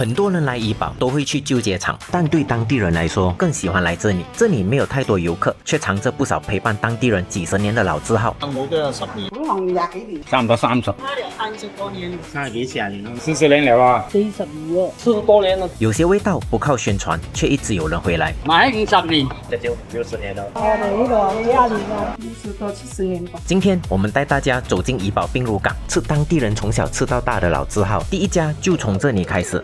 很多人来怡保都会去旧街场，但对当地人来说更喜欢来这里。这里没有太多游客，却藏着不少陪伴当地人几十年的老字号。冇都有10年，可能20幾年，差唔多30。30多年30幾40年咯，40年了啊，42了，40多年了，有些味道不靠宣傳，卻一直有人回來。買50年，這就60年了。我哋呢個20年啦，60多70年吧。今天我們帶大家走進怡保冰爐港，吃當地人從小吃到大的老字號，第一家就從這裡開始。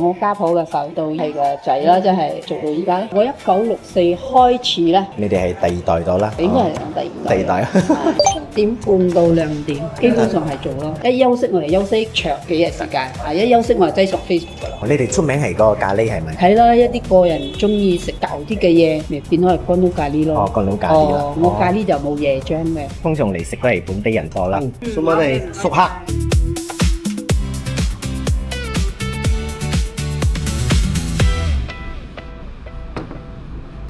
我家譜嘅時候到係個仔啦，即係做到依家。我1964開始咧，你哋係第二代咗啦？應該係第二代。7點半到2點，基本上係做咯。一休息我哋休息長幾日時間，一休息我就擠上 Facebook 噶啦。你哋出名係嗰個咖喱係咪？係啦，一啲個人中意食舊啲嘅嘢，咪變開係乾撈咖喱咯。哦，乾撈咖喱啦。我咖喱就冇椰漿嘅。通常嚟食都係本地人多啦。咁我哋熟客。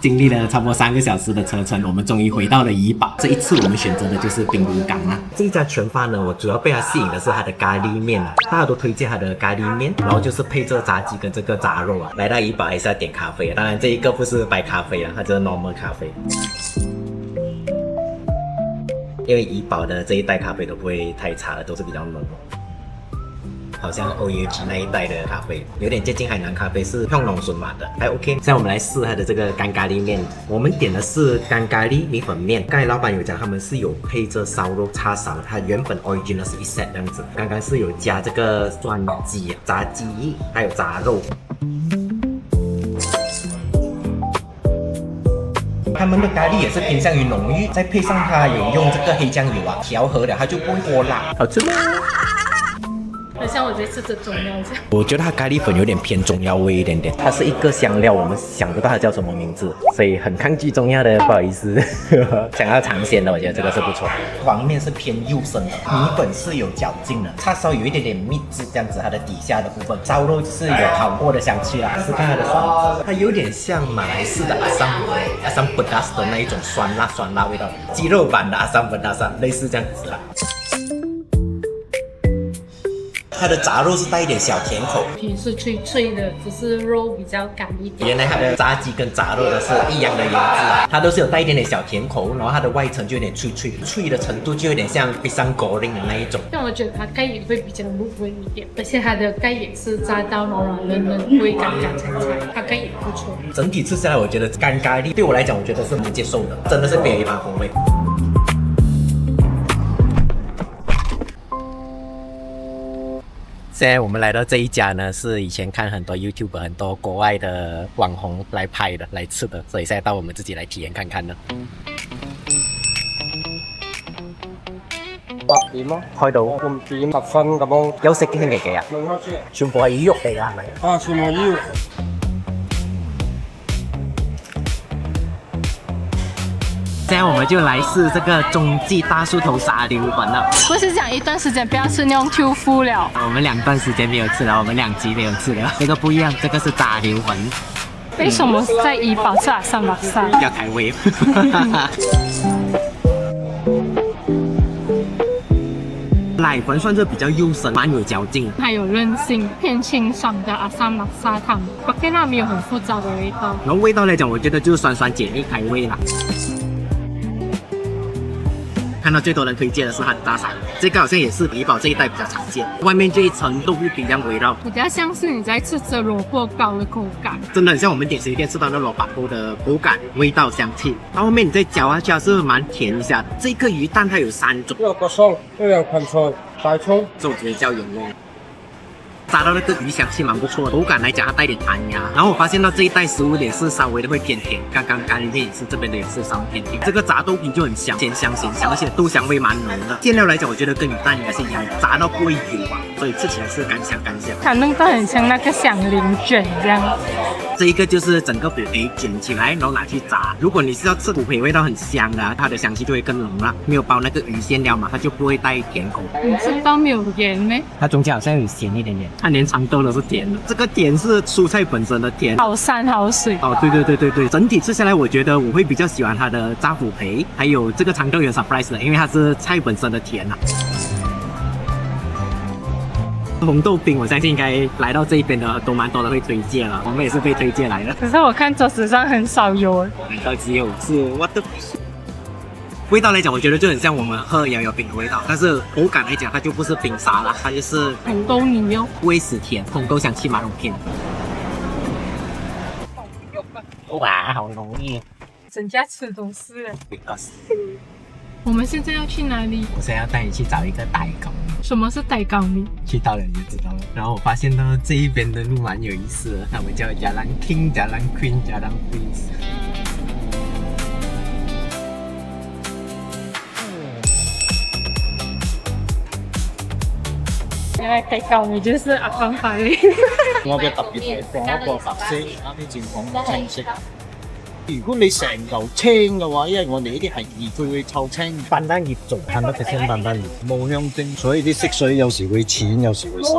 经历了差不多3个小时的车程，我们终于回到了怡保。这一次我们选择的就是冰炉港啊。这一家全饭呢，我主要被它吸引的是它的咖喱面啊，大家都推荐它的咖喱面，然后就是配这炸鸡跟这个炸肉啊。来到怡保还是要点咖啡啊，当然这一个不是白咖啡啊，它就是 normal 咖啡。因为怡保的这一代咖啡都不会太差的，都是比较浓。好像 OUG 那一代的咖啡，有点接近海南咖啡，是用浓笋码的，还 OK。现在我们来试它的这个干咖喱面，我们点的是干咖喱米粉面。刚才老板有讲他们是有配着烧肉叉烧，它原本 original 是一 set 这样子，刚刚是有加这个酸鸡、炸鸡还有炸肉。他们的咖喱也是偏向于浓郁，再配上它有用这个黑酱油啊调和了，它就不会过辣，好吃吗？好像我这次吃中药这样。我觉得它咖喱粉有点偏中药味一点点，它是一个香料，我们想不到它叫什么名字，所以很抗拒中药的，不好意思。想要尝鲜的，我觉得这个是不错。黄面是偏幼生的，米粉是有嚼劲的，叉烧有一点点蜜汁这样子，它的底下的部分，烧肉是有烤过的香气啦。试看它的酸，它有点像马来式的阿sam pedas 的那一种酸辣味道，鸡肉版的阿sam pedas 类似这样子啦。它的炸肉是带一点小甜口，皮是脆脆的，只是肉比较干一点。原来它的炸鸡跟炸肉的是一样的原质，它都是有带一点点小甜口，然后它的外层就有点脆的程度就有点像pisang goreng的那一种。但我觉得它盖也会比较入味一点，而且它的盖也是炸到软软嫩嫩，不会干柴，它盖也不错。整体吃下来，我觉得干咖喱对我来讲，我觉得是能接受的，真的是别有一番风味。现在我们来到这一家呢，是以前看很多 YouTube 很多国外的网红来拍的来吃的，所以现在到我们自己来体验看看呢。8點咯，開到半點10分咁樣。休息星期幾啊？未開始。全部係肉嚟㗎，係咪？啊，全部要。现在我们就来试这个中记大树头沙溜粉了。不是讲一段时间不要吃那种 Q 麸了。我们2段时间没有吃了，我们2集没有吃了。这个不一样，这个是炸溜粉。为什么在怡保吃阿三拉沙？要开胃。奶粉算是比较幼生，蛮有嚼劲，它有韧性，偏清爽的阿三拉沙汤。OK，那没有很复杂的味道。然后味道来讲，我觉得就是酸酸解腻开胃啦。看到最多人推荐的是它的大沙，这个好像也是怡保这一带比较常见，外面这一层豆腐饼这样围绕，比较像是你在吃着萝卜糕的口感，真的很像我们点心店吃到的萝卜糕的口感、味道、香气。到后面你再嚼下去，它是蛮甜一下的。这个鱼蛋它有3种，一個餸，一樣芹菜、大葱，这种直接叫原味。炸到那个鱼香气蛮不错的，口感来讲它带点弹牙。然后我发现到这一袋食物也是稍微的会偏甜，刚刚咖喱面也是这边的也是稍微偏甜。这个炸豆皮就很香，鲜香，而且豆香味蛮浓的。馅料来讲，我觉得跟鱼蛋应该是一样的，炸到不会油啊，所以吃起来是干香。它弄到很像那个响铃卷这样。这一个就是整个虎皮卷起来，然后拿去炸。如果你是要吃虎皮味道很香的，它的香气就会更浓了。没有包那个鱼馅料嘛，它就不会带甜口。你知道没有盐咩？它中间好像有咸一点点，它连长豆都是甜的。这个甜是蔬菜本身的甜，好山好水。哦，对，整体吃下来，我觉得我会比较喜欢它的炸虎皮，还有这个长豆有 surprise 的，因为它是菜本身的甜啊。红豆冰，我相信应该来到这一边的都蛮多人会推荐了，我们也是被推荐来的。可是我看桌子上很少有。难道只有是 what the？ 味道来讲，我觉得就很像我们喝摇摇饼的味道，但是口感来讲，它就不是冰沙了，它就是红豆泥哦，微死甜，红豆香气蛮浓甜。哇，好浓郁！整家吃都是。我们现在要去哪里？我现在要带你去找一个傣港，什么是傣港米？去到了你就知道了。然后我发现呢，这一边的路蛮有意思的，他们叫 Jalan King、Jalan Queen、Jalan Prince。原來傣港米就是阿芳飯嚟。我嘅特別係放一個白色，啱啲正講青色。如果你成嚿青嘅話，因為我哋呢啲係熱，佢會臭青。斑丹葉做100%斑丹葉，冇香精，所以啲色水有時會淺，有時會深。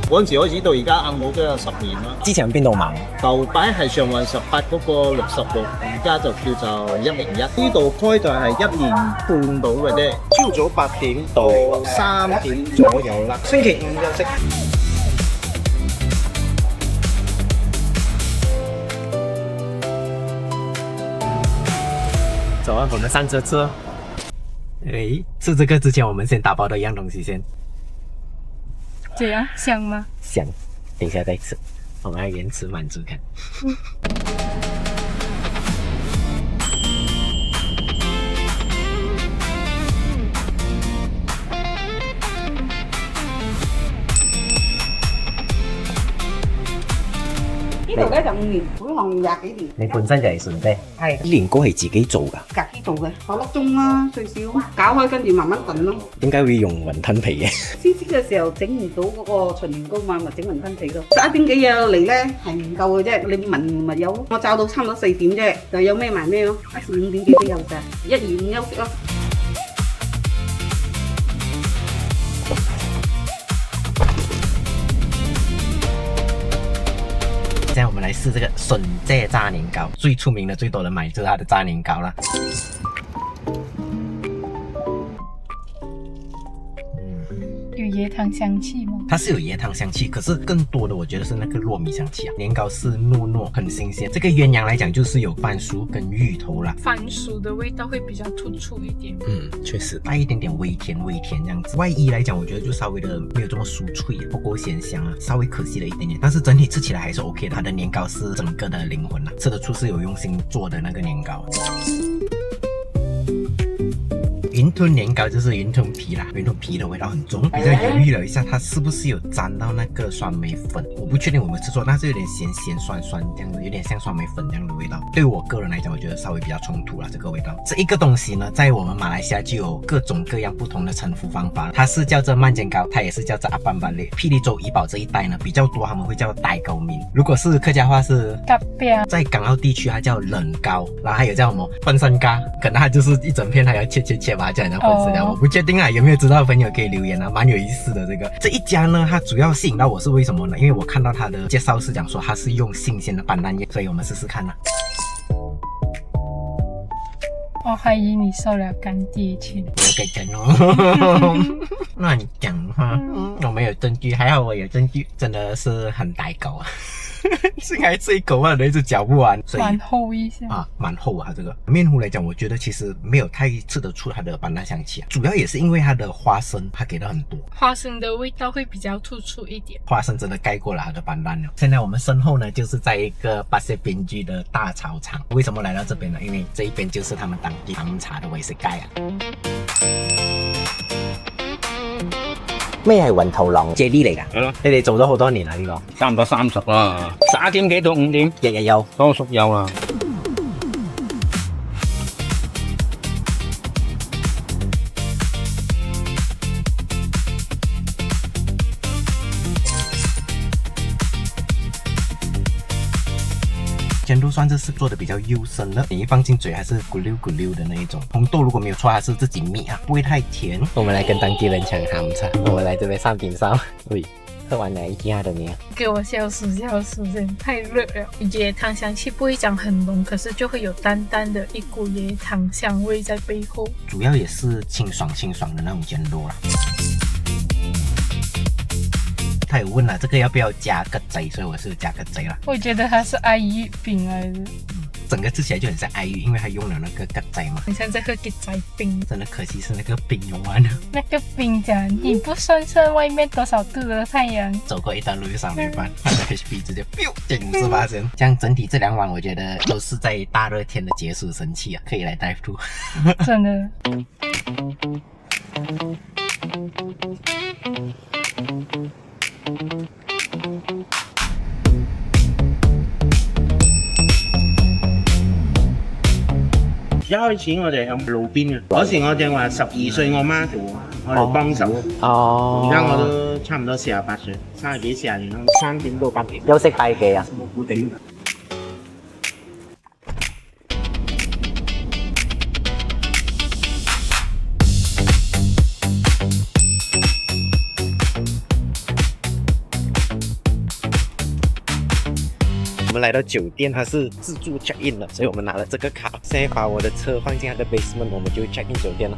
嗰陣時開始到而家硬帽都有10年啦。之前邊度買？舊擺係上環18嗰個66，而家就叫做101。呢度開就係1年半到嘅啫。朝早8點到3點左右啦。星期5休息。走啊，我们上车吃。哎，吃这个之前，我们先打包的一样东西先。怎样香吗？香，等一下再吃。我们要延迟满足感。呢度咧就5年，本行20幾年，你本身就係順啤，係年糕係自己做㗎，隔啲做嘅，8粒鐘啦最少，搞開跟住慢慢燉咯。點解會用雲吞皮嘅？先知嘅時候整唔到嗰個純年糕嘛，咪整雲吞皮咯。11點幾嘢嚟咧係唔夠嘅啫，你問咪有，我罩到差唔多4點啫，就有咩埋咩咯。1時5點幾都有㗎，1、2、5休息咯。现在我们来试这个笋芥炸年糕，最出名的、最多人买就是它的炸年糕啦。有椰糖香气吗？它是有椰糖香气，可是更多的我觉得是那个糯米香气啊。年糕是糯糯，很新鲜。这个鸳鸯来讲就是有番薯跟芋头啦，番薯的味道会比较突出一点。确实带一点点微甜这样子。外衣来讲，我觉得就稍微的没有这么酥脆，不够鲜香啊，稍微可惜了一点点。但是整体吃起来还是 OK 的，它的年糕是整个的灵魂啦，吃得出是有用心做的那个年糕。云吞年糕就是云吞皮啦，云吞皮的味道很重，比较犹豫了一下，它是不是有沾到那个酸梅粉？我不确定我有没有吃错，但是有点咸咸酸酸这样子，有点像酸梅粉这样的味道。对我个人来讲，我觉得稍微比较冲突啦，这个味道。这一个东西呢，在我们马来西亚就有各种各样不同的称呼方法，它是叫做慢煎糕，它也是叫做阿班巴列。霹雳州怡保这一带呢比较多，他们会叫傣糕面。如果是客家话是嘎边，在港澳地区它叫冷糕，然后还有叫什么分身糕，可能它就是一整片，它要切把它叫人家粉丝这样。我不确定啊，有没有知道的朋友可以留言啊，蛮有意思的。这一家呢，它主要吸引到我是为什么呢？因为我看到它的介绍是讲说它是用新鲜的斑斓叶，所以我们试试看啦。我怀疑你收了干爹钱。不要给钱哦，乱讲话，我没有证据，还好我有证据，真的是很傣狗啊。幸还这一口啊，一直嚼不完，所以蛮厚一下啊，蛮厚啊。这个面糊来讲，我觉得其实没有太吃得出它的斑斓香气啊，主要也是因为它的花生，它给的很多，花生的味道会比较突出一点，花生真的盖过了它的斑斓了。现在我们身后呢，就是在一个巴塞边居的大草场。为什么来到这边呢？因为这一边就是他们当地糖茶的威士盖啊。咩係雲頭狼 Jelly 嚟㗎？係咯，你哋做咗好多年啦呢個，差唔多30啦，11點幾到5點，日日有。多數有啦。全都算是做的比较幼生的，你一放进嘴还是咕溜咕溜的那一种。红豆如果没有错，它是自己蜜啊，不会太甜。我们来跟当地人抢下午茶，我们来这边上顶上。喂，喝完哪一家的没有？给我消暑，真的太热了。椰糖香气不会讲很浓，可是就会有淡淡的一股椰糖香味在背后。主要也是清爽的那种煎肉啦。他有问了这个要不要加格仔，所以我是有加格仔啦。我觉得它是爱玉饼来的，整个吃起来就很像爱玉，因为它用了那个格仔嘛。很像在喝鸡仔冰。真的可惜是那个冰用完了，那个冰讲，你不算算外面多少度的太阳？走过一段路就3点半，它的 HP 直接减58%。这样整体这2晚我觉得都是在大热天的解暑神器啊，可以来 dive to。真的。一開始我哋喺路邊嘅，嗰時我正話12歲，我媽做，我哋幫手。哦，而家我都差唔多48歲，30幾40年啦，3點到8點。休息8幾啊？冇固定。我们来到酒店，它是自助 check in 的，所以我们拿了这个卡，现在把我的车放进它的 basement， 我们就 check in 酒店了。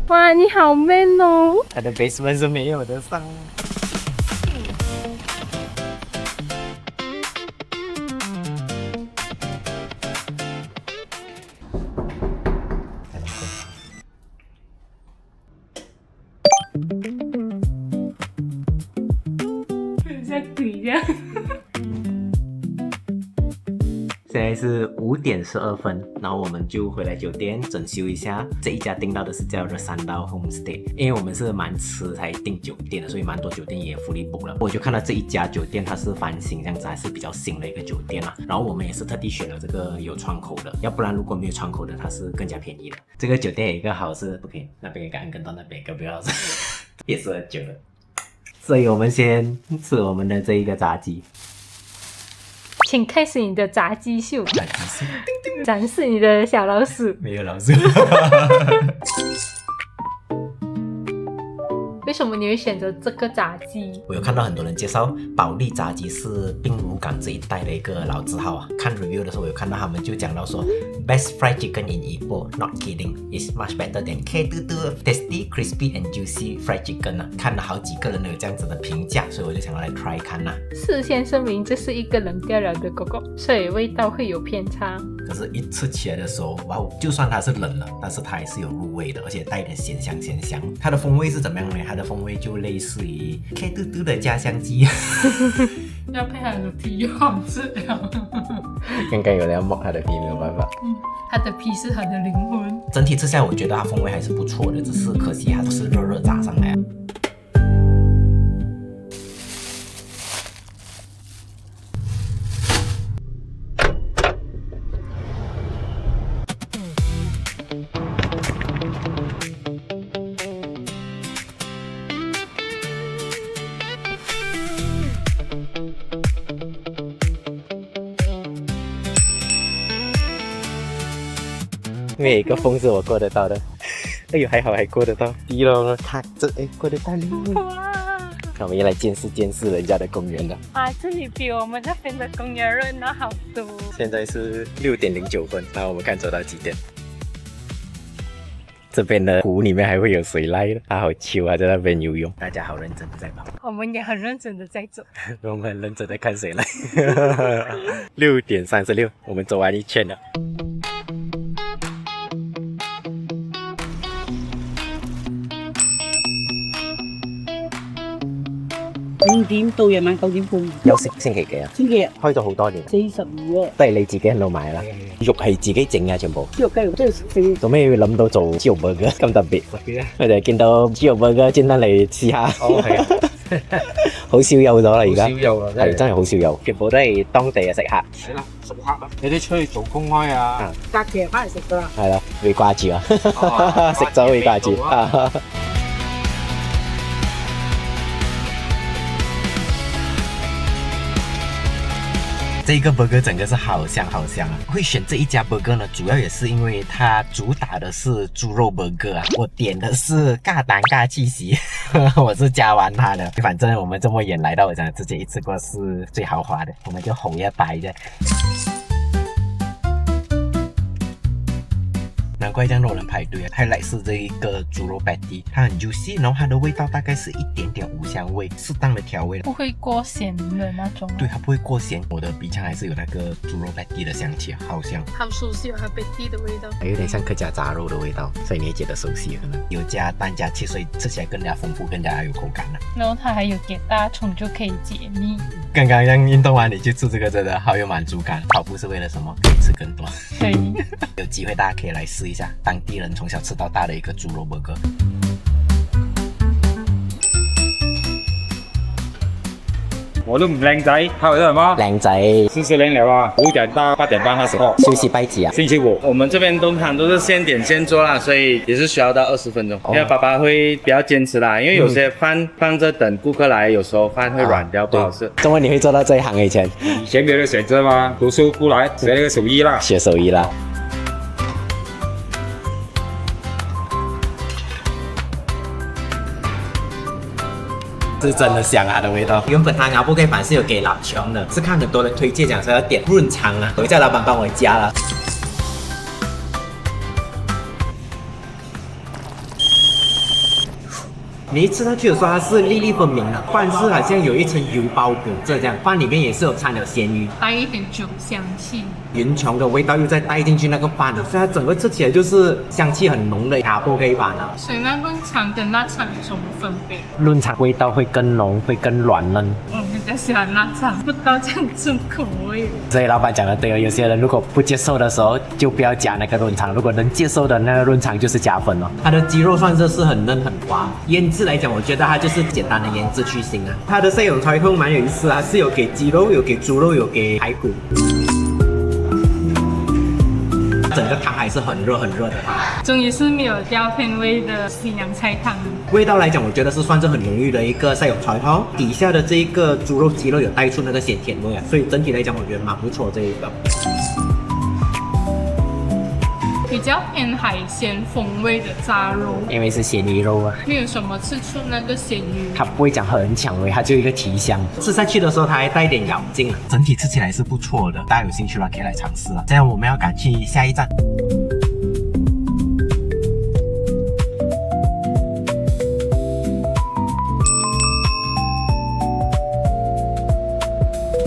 哇，你好 man 哦！它的 basement 是没有的上。像鬼一样。现在是5点12分，然后我们就回来酒店整修一下。这一家订到的是叫做山道 Homestay， 因为我们是蛮迟才订酒店的，所以蛮多酒店也 fully book 了。我就看到这一家酒店它是翻新，这样子还是比较新的一个酒店啦。然后我们也是特地选了这个有窗口的，要不然如果没有窗口的，它是更加便宜的。这个酒店有一个好是不可以，那边一个按跟到那边一个不要，也是很久了。所以我们先吃我们的这一个炸鸡。请开始你的炸鸡秀，展示你的小老鼠。没有老师。为什么你会选择这个炸鸡？我有看到很多人介绍保利炸鸡是滨如港这一带的一个老字号啊。看 review 的时候，我有看到他们就讲到说 ，Best fried chicken in Ipoh, not kidding, is much better than K22 tasty, crispy and juicy fried chicken 啊。看了好几个人都有这样子的评价，所以我就想要来 try 看啦。事先声明，这是一个冷掉了的狗狗，所以味道会有偏差。可是，一吃起来的时候，哇，就算它是冷了，但是它还是有入味的，而且带一点咸香咸香。它的风味是怎么样呢？它的风味就类似于 K22 的家乡鸡。要配它的皮又好吃了。刚刚有人要摸它的皮，没有办法。它的皮是它的灵魂。整体吃下来，我觉得它风味还是不错的，只是可惜它都是热热炸上来。因为有一个风是我过得到的，哎呦还好还过得到，低了踏着哎过得到了。哇！那我们也来见识见识人家的公园了。啊，这里比我们那边的公园热闹好多。现在是6点09分，然后我们看走到几点。这边的湖里面还会有水濑的，它好chill啊，在那边游泳，大家好认真的在跑，我们也很认真的在走。我们很认真的看水濑。6点36，我们走完一圈了。5點到夜晚9點半，休息星期幾啊？星期日開咗好多年， 42啊，都係你自己喺度買啦。肉係自己整啊，全部。豬肉雞肉都要食。做咩要諗到做豬肉 burger 咁特別？我哋見到豬肉 burger 專登嚟試下。哦，係啊，好少有咗啦，而家好少有啊，真係。係真係好少有，全部都係當地嘅食客。係啦，熟客啊，你哋出去做公開啊，隔期翻嚟食噶啦。係啦，會掛住啊，哦食咗會掛住掛住啊。这一个 burger 整个是好香好香啊！会选这一家 burger 呢，主要也是因为它主打的是猪肉 burger 啊。我点的是尬蛋尬气息，我是加完它的。反正我们这么远来到，我想直接一次过是最豪华的，我们就吼一摆着。难怪这样多人排队啊！highlight 是这一个猪肉 patty， 它很 juicy， 然后它的味道大概是一点点五香味，适当的调味。不会过咸的那种。对，它不会过咸。我的鼻腔还是有那个猪肉 patty 的香气，好香。好熟悉它 patty 的味道，还有点像客家炸肉的味道，所以你也觉得熟悉可能。有加蛋加切，所以吃起来更加丰富，更加有口感了。然后它还有给大葱就可以解腻。刚刚让运动完你去吃这个真的好有满足感。跑步是为了什么？可以吃更多。可以。有机会大家可以来试一下，当地人从小吃到大的一个猪肉 burger。我都唔靚仔，還有人嗎？靚仔， 40零了啊，5點到8點半那時候。休息拜几啊？星期五，我们这边通常都是现点现做啦，所以也是需要到20分钟。因为爸爸会比较坚持啦，因为有些饭放着等顾客来，有时候饭会软掉，不好吃。怎么你会做到这一行？以前以前没有选择嘛，读书过来学那个手艺啦。学手艺啦。是真的香啊，它的味道。原本它熬不盖饭是有给老穷的，是看很多人推荐讲说要点润肠啊，我叫老板帮我加了。你一吃下去的时候，它是粒粒分明的，饭是好像有一层油包裹着这样，饭里面也是有掺了咸鱼，带一点酒香气。云琼的味道又再带进去那个饭了，所以它整个吃起来就是香气很浓的卡布盖饭啊。所以那润肠跟腊肠有什么分别？润肠味道会更浓，会更软嫩。我比较喜欢腊肠，不到这样重口味。所以老板讲的对哦，有些人如果不接受的时候，就不要加那个润肠；如果能接受的那个润肠就是加分哦。它的鸡肉算是很嫩很滑，腌制来讲，我觉得它就是简单的腌制去腥啊。它的赛永传统蛮有意思啊，是有给鸡肉，有给猪肉，有给排骨。整个汤还是很热很热的，终于是没有掉偏味的西洋菜汤。味道来讲，我觉得是算是很浓郁的一个赛永传统，底下的这一个猪肉鸡肉有带出那个鲜甜味啊，所以整体来讲，我觉得蛮不错这一个。比较偏海鲜风味的炸肉，因为是咸鱼肉啊，没有什么吃出那个咸鱼。它不会讲很抢味，它就一个提香。吃下去的时候，它还带点咬劲啊。整体吃起来是不错的，大家有兴趣的话可以来尝试啊。这样我们要赶去下一站。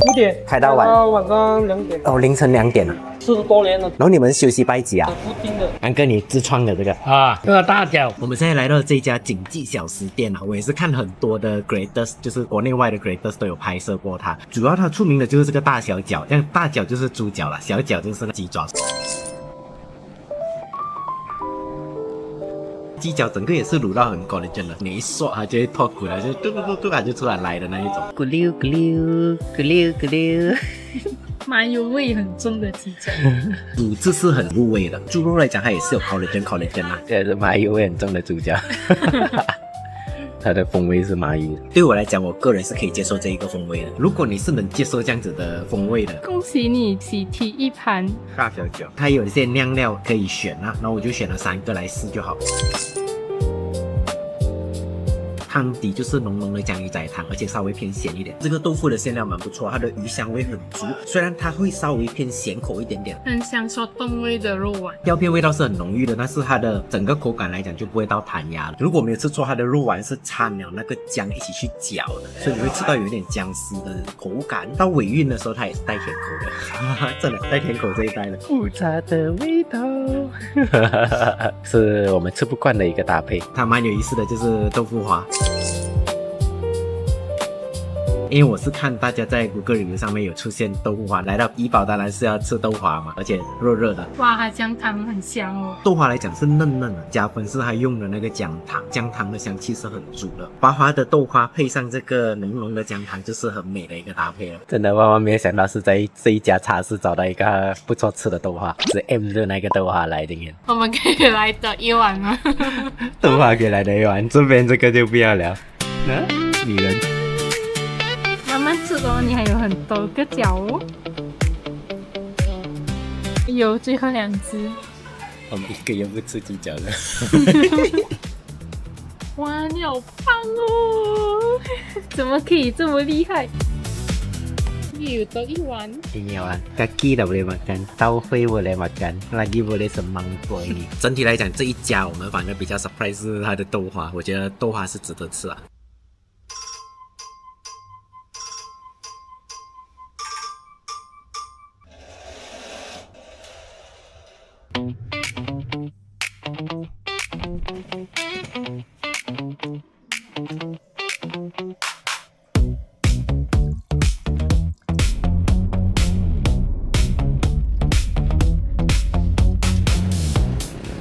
5点开到晚晚上2点，哦，凌晨2点啊。 40多年了，然后你们休息拜几啊？固定的。安哥，你自创的这个啊，这个大脚。我们现在来到这家锦记小食店啊，我也是看很多的 creators， 就是国内外的 creators 都有拍摄过它。主要它出名的就是这个大小脚，像大脚就是猪脚啦，小脚就是鸡爪。鸡脚整个也是卤到很高的，真的，你一刷它就会脱骨了，就嘟嘟嘟嘟它就突然来的那一种，咕溜咕溜咕溜咕溜。麻油味很重的鸡脚，卤汁是很入味的。猪肉来讲，它也是有 collagen 啊，这是麻油味很重的猪脚。它的风味是麻油。对我来讲，我个人是可以接受这一个风味的。如果你是能接受这样子的风味的，恭喜你喜提一盘大小脚。它有一些酿料可以选啊，然后我就选了3个来试就好。汤底就是浓浓的江鱼仔汤，而且稍微偏咸一点。这个豆腐的馅料蛮不错，它的鱼香味很足，虽然它会稍微偏咸口一点点。很享受冻味的肉丸，吊片味道是很浓郁的，但是它的整个口感来讲就不会到弹牙了。如果没有吃错，它的肉丸是掺了那个姜一起去搅的，所以你会吃到有一点姜丝的口感。到尾韵的时候，它也是带甜口的，真的带甜口这一代的复杂的味道，是我们吃不惯的一个搭配。它蛮有意思的，就是豆腐花。因为我是看大家在 Google Review 上面有出现豆腐花，来到怡保当然是要吃豆花嘛，而且热热的。哇，它姜汤很香哦。豆花来讲是嫩嫩的，加分是它用的那个姜糖，姜糖的香气是很足的。滑滑的豆花配上这个浓浓的姜糖，就是很美的一个搭配了。真的万万没有想到是在这一家茶室找到一个不错吃的豆花，是 M 的那个豆花来的。我们可以来得一碗吗？豆花可以来的一碗，这边这个就不要了。女人。慢慢吃哦，你还有很多个角哦。有最后2只。我们一个也不吃鸡脚的。哇，你好棒哦！怎么可以这么厉害？有多一碗。Tinggal lah. Kaki dah boleh makan, taufai boleh makan, lagi boleh semangkuk ini. 整体来讲，这一家我们反而比较 surprise 是它的豆花，我觉得豆花是值得吃啊。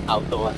好多啊！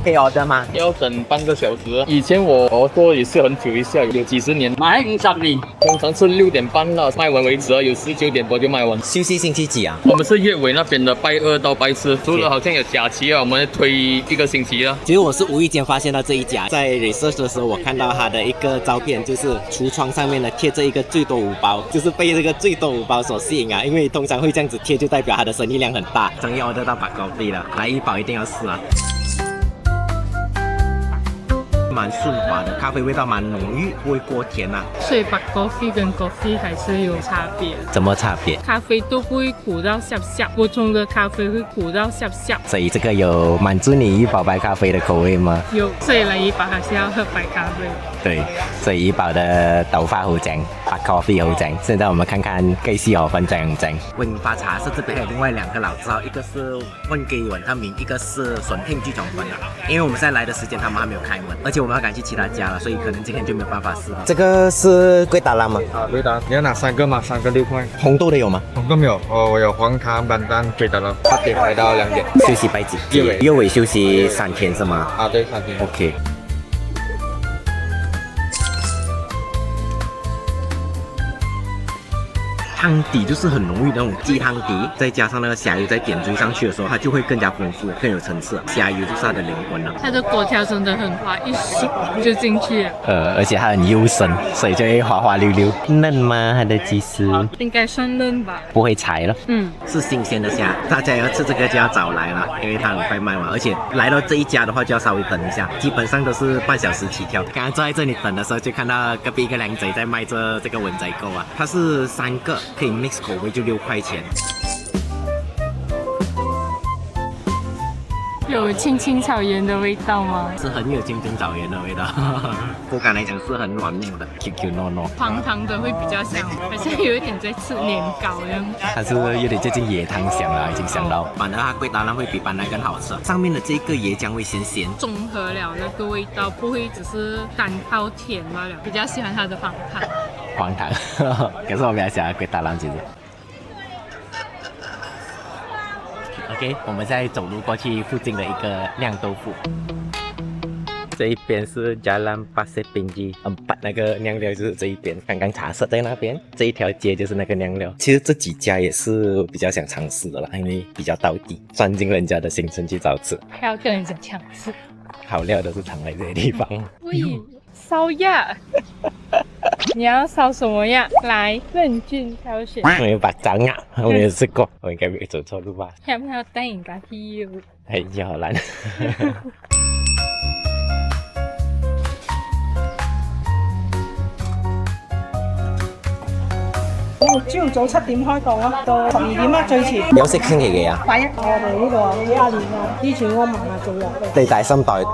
可以 order 吗？要等半个小时。以前我做也是很久一下，有几十年，买50年，通常是6点半到卖完为止，有19点多就卖完。休息星期几啊？我们是月尾那边的拜2到拜4，除了好像有假期啊，我们会推1个星期啊。其实我是无意间发现到这一家，在 research 的时候，我看到它的一个照片，就是橱窗上面呢贴着一个最多5包，就是被这个最多5包所吸引啊，因为通常会这样子贴，就代表它的生意量很大。终于 order 到白高飞了，来1包一定要试啊！蛮顺滑的，咖啡味道蛮浓郁，不会过甜啊。所以白 coffee 跟 coffee 还是有差别。怎么差别？咖啡都不会苦到涩涩，我冲的咖啡会苦到涩涩。所以这个有满足你1包白咖啡的口味吗？有，所以来1包还是要喝白咖啡。对，所以1包的豆花好正，白 coffee 好正。现在我们看看鸡絲河粉正唔正？文發茶室這邊還有另外2個老字號，一個是混雞雲吞麵，一個是筍片雞種粉啊。因為我們現在來的時間他們還沒有開門，而且我們要趕去其他家了，所以可能今天就沒有辦法試了。這個是貴達拉嗎？啊，对的，你要拿3个嘛，3个6块。紅豆的有嗎？红豆没有，我有黄糖板蛋，对的了，8点来到2点。休息拜幾？月尾休息3天是嗎？啊，对，3天。OK。汤底就是很浓郁的那种鸡汤底，再加上那个虾油在点缀上去的时候，它就会更加丰富，更有层次。虾油就是它的灵魂了。它的果条真的很滑，一吸就进去了。而且它很优生，所以就会滑滑溜溜。嫩吗？它的鸡丝应该算嫩吧？不会柴了。嗯，是新鲜的虾，大家要吃这个就要早来了，因为它很快卖完。而且来到这一家的话就要稍微等一下，基本上都是半小时起跳。刚刚坐在这里等的时候，就看到隔壁一个靓仔在卖这个文仔糕啊，它是3个。可以 mix 口味就6块钱，有青青草原的味道吗？是很有青青草原的味道，口感来讲是很软糯的 ，QQ 糯糯。黄糖的会比较香，好像有一点在吃年糕一样。它是有点接近椰汤香了，已经香到。反而它贵当然会比班奈更好吃，上面的这个椰浆会咸咸，综合了那个味道，不会只是单靠甜罢了。比较喜欢它的黄糖。黄糖，可是我比较喜欢贵大郎其实。OK， 我们现在走路过去附近的一个酿豆腐。这一边是 Jalan Pasir Pinji， 那个酿料就是这一边，刚刚茶室在那边，这一条街就是那个酿料。其实这几家也是比较想尝试的啦，因为比较道地，钻进人家的行程去找吃。还要跟人家抢吃，好料都是藏在这些地方。喂，烧鸭，你要烧什么鸭？来，任君挑选。没有把掌啊，我没有吃过，我应该没有走错路吧？要不要带你咖啡哟？哎，要好难。朝早7點開檔啊，到12點啊最遲。有識星期幾啊？8日我哋呢度啊幾廿年啊，以前我嫲啊做嘅。地大心袋。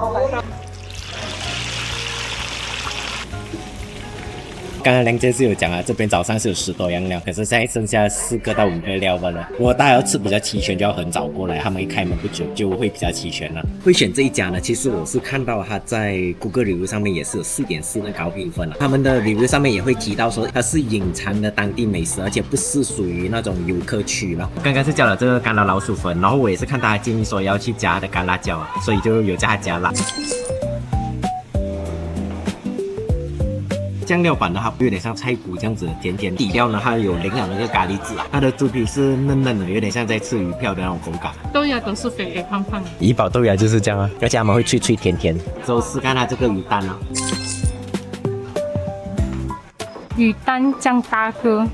刚刚梁姐是有讲啊，这边早上是有10多样料，可是现在剩下4个到5个料罢了。如果大家要吃比较齐全，就要很早过来，他们一开门不久就会比较齐全了。会选这一家呢，其实我是看到它在 Google Review 上面也是有4.4的高评分了。他们的 Review 上面也会提到说它是隐藏的当地美食，而且不是属于那种游客区了。刚刚是叫了这个干辣老鼠粉，然后我也是看大家建议说要去加的干辣椒啊，所以就有叫它加辣。酱料版的它有点像菜脯这样子的甜甜，底料呢它有淋了那个咖喱汁啊，它的猪皮是嫩嫩的，有点像在吃鱼票的那种口感。豆芽都是肥肥胖胖的，怡宝豆芽就是这样啊，而且他们会脆脆甜甜。之后试看它这个鱼蛋啊，鱼蛋酱大哥，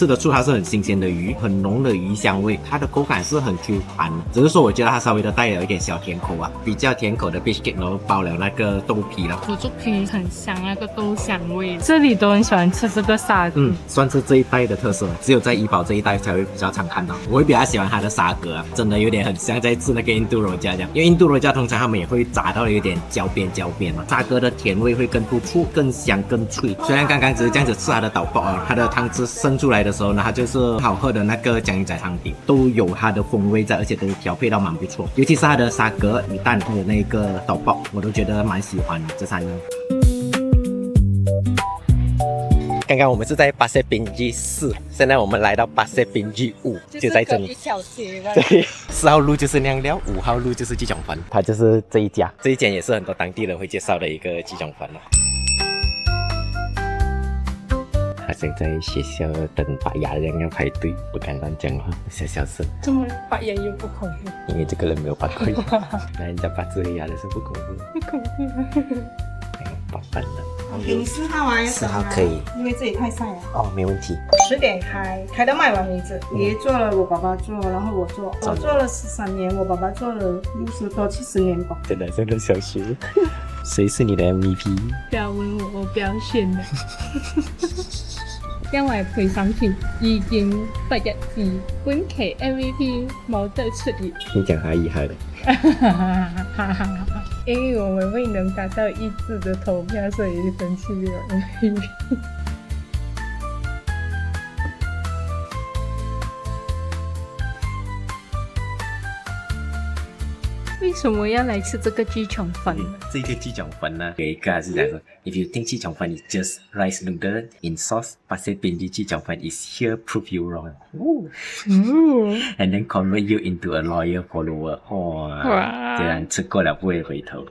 吃得出它是很新鲜的鱼，很浓的鱼香味，它的口感是很 Q 弹，只是说我觉得它稍微的带有一点小甜口啊，比较甜口的 fish cake， 然后包了那个豆皮了。腐竹皮很香，那个豆香味，这里都很喜欢吃这个沙葛。算是这一带的特色，只有在怡保这一带才会比较常看到。我会比较喜欢它的沙葛啊，真的有点很像在吃那个印度肉夹这样，因为印度肉夹通常他们也会炸到有点焦边嘛，沙葛的甜味会更突出、更香、更脆。虽然刚刚只是这样子吃它的倒爆啊，它的汤汁渗出来的时候呢，它就是好喝的那个江鱼仔汤底，都有它的风味在，而且都调配到蛮不错。尤其是它的沙葛、鱼蛋还有那个倒爆，我都觉得蛮喜欢的这3样。刚刚我们是在巴塞宾基4，现在我们来到巴塞宾基5，就在这里。一小街吧。对，4号路就是酿料，5号路就是鸡苫粉，它就是这一家，这一间也是很多当地人会介绍的一个鸡苫粉了。好像在学校等拔牙一样要排队，不敢乱讲话，小声。这么拔牙又不恐怖？因为这个人没有拔过牙，那人家拔智慧牙的是不恐怖。不恐怖。拔饭了。给你4号啊，4号可以，因为这里太晒了。哦，没问题。10点开到卖完为止。爷爷做了，我爸爸做，然后我做，我做了13年，我爸爸做了60多70年吧。真的小叔，谁是你的 MVP？ 不要问我表現啦。因為陪審團意見不一致，本期 MVP 冇得出現。你講他厲害了。因為我們未能達到一致的投票，所以生氣了 MVP。为什么要来吃这个鸡苫粉呢？这个鸡苫粉呢，有一个是讲说 ，If you think 鸡苫粉 is just rice noodle in sauce, but say 鸡苫粉 is here prove you wrong. And then convert you into a loyal follower. 哇，既然吃过了不会回头。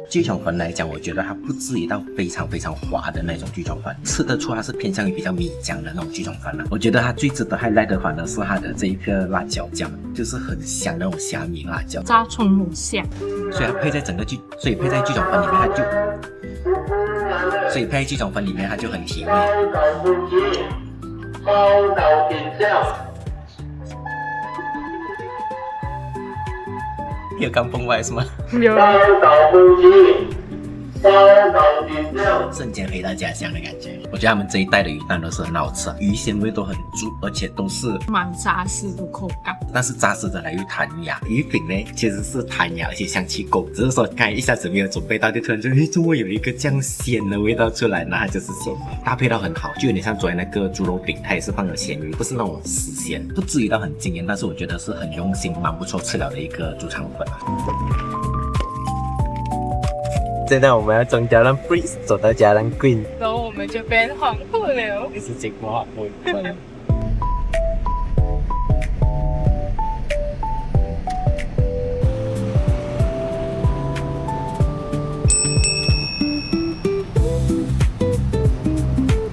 鸡苫粉来讲，我觉得它不至于到非常滑的那种鸡苫粉，吃得出它是偏向于比较米浆的那种鸡苫粉了。我觉得它最值得 highlight 的反而是它的这一个辣椒酱，就是很香那种虾米辣椒，炸葱母虾，所以它配在鸡苫粉里面，所以配在鸡苫粉里面它就很提味。有刚崩歪是吗？有。瞬间回到家乡的感觉。我觉得他们这一带的鱼蛋都是很好吃，鱼鲜味都很足，而且都是蛮扎实的口感。但是扎实的来又弹牙。鱼饼呢其实是弹牙，而且香气够，只是说刚才一下子没有准备到，就突然就怎么有一个这样鲜的味道出来，那它就是鲜，搭配到很好，就有点像昨天那个猪肉饼，它也是放了咸鱼，不是那种死咸，不至于到很惊艳，但是我觉得是很用心，蛮不错吃了的一个猪肠粉。现在我们要从加兰 Breeze 走到加兰 Green， 然后我们就变黄昏了。是经过黄昏。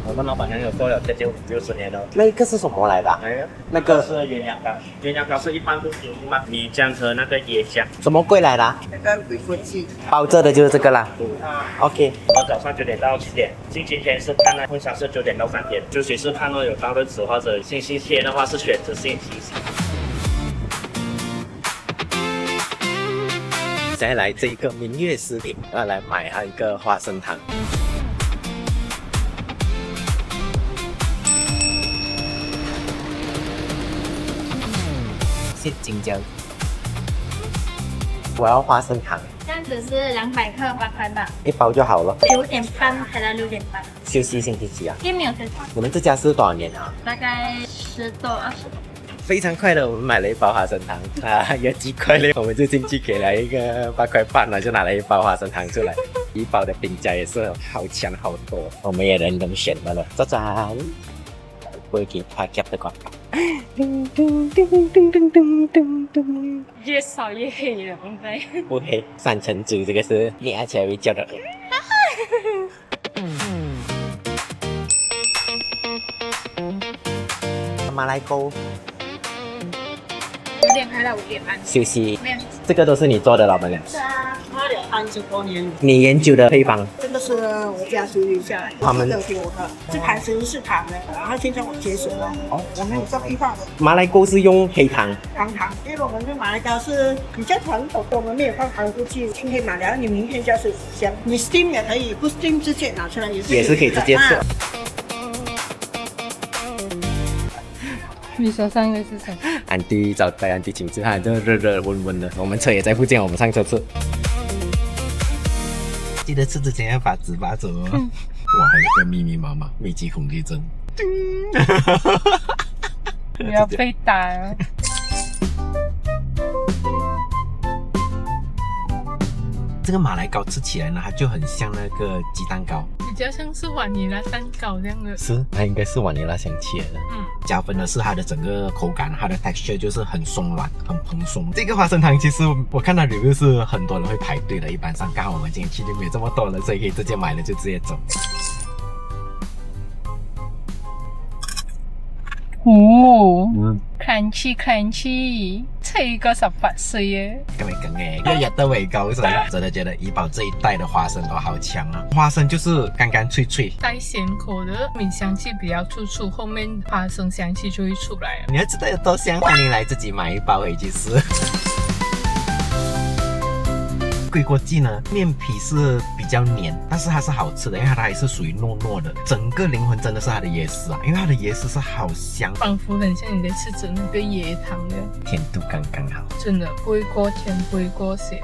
我们老板娘有做了接近50年了。那个是什么来的？那个是鸳鸯糕，鸳鸯糕是一般不食物嘛，米浆和那个椰浆。什么柜来的？那个鬼棍鸡，包着的就是这个啦。OK。我早上9点到7点，星期天是看那婚纱是9点到3点，就随时看到有到日子或者星期天的话是选择性提醒。现在来这一个明月食品，要来买它一个花生糖。是金椒，我要花生糖，这样子是200克8块吧一包就好了。9点半开到6点半。休息星期几啊？今天没有吃饭，你们这家是多少年啊？大概10多20多。非常快的，我们买了一包花生糖啊，有几块嘞，我们就进去给了一个8块半了，就拿了一包花生糖出来。一包的饼夹也是好强好多，我们也人工选的了。짜잔，不会给他夹的广告。叮叮叮叮叮叮叮叮，越少越黑了，对。不黑，3层猪这个是捏起来会叫的。马来沟。9点开到5点半。休息。没有。这个都是你做的，老板娘。是啊，花了30多年。你研究的配方。这个是是我家叔留下来的，他们都给我的。这盘其实是糖的，然后现在我节省了。我没有做地方的马来糕是用黑糖，糖，因为我们的马来糕是比较传统，我们没有放糖进去。今天买了，你明天就是香。你 steam 也可以，不 steam 直接拿出来也是可以直接吃。你手上应该是什么？安迪找带安迪请吃，它就热热温温的。我们车也在附近，我们上车吃。记得吃之前要把纸拔走哦。哇，还有个密密麻麻密集恐惧症。不要被打啊！这个马来糕吃起来呢，它就很像那个鸡蛋糕，比较像是瓦尼拉蛋糕这样的。是，它应该是瓦尼拉香气来的。加分的是它的整个口感，它的 texture 就是很松软，很蓬松。这个花生糖其实我看到 review 是很多人会排队的，一般上刚好我们今天去就没有这么多人，所以可以直接买了就直接走。crunchy，脆過18歲耶！咁咪梗嘅，日日都會高水，真的覺得怡寶這一代的花生都好強啊！花生就是干干脆脆，帶鹹口的米香氣比較突出，後面花生香氣就會出來了。你要知道有多香，歡迎來自己買一包回去吃。桂果鸡呢，面皮是比较黏，但是它是好吃的，因为它还是属于糯糯的。整个灵魂真的是它的椰丝啊，因为它的椰丝是好香，仿佛很像你在吃着那个椰糖的，甜度刚刚好，真的不会过甜，不会过咸。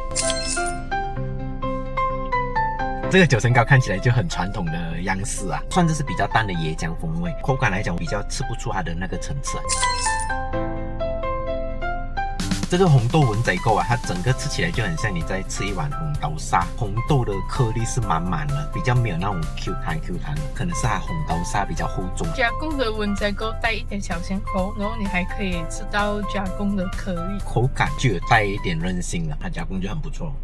这个九层糕看起来就很传统的样式啊，算是比较淡的椰浆风味，口感来讲比较吃不出它的那个层次。这个红豆文仔糕啊，它整个吃起来就很像你在吃一碗红豆沙，红豆的颗粒是满满的，比较没有那种 Q 弹的，可能是它红豆沙比较厚重。加工的文仔糕带一点小咸口，然后你还可以吃到加工的颗粒，口感就有带一点韧性了，它加工就很不错。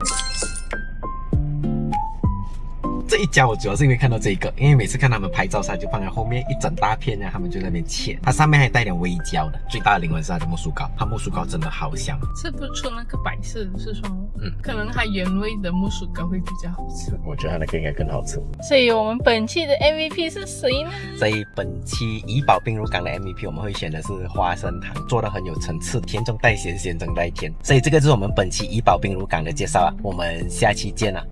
这一家我主要是因为看到这个，因为每次看他们拍照它就放在后面一整大片呢，他们就在那边切，它上面还带点微焦的。最大的灵魂是它的木薯糕，它木薯糕真的好香，吃不出那个白色的是说，可能它原味的木薯糕会比较好吃。我觉得它那个应该更好吃。所以我们本期的 MVP 是谁呢？所以本期怡宝冰如港的 MVP 我们会选的是花生糖，做的很有层次，甜中带咸，咸中带甜。所以这个就是我们本期怡宝冰如港的介绍啊，我们下期见了。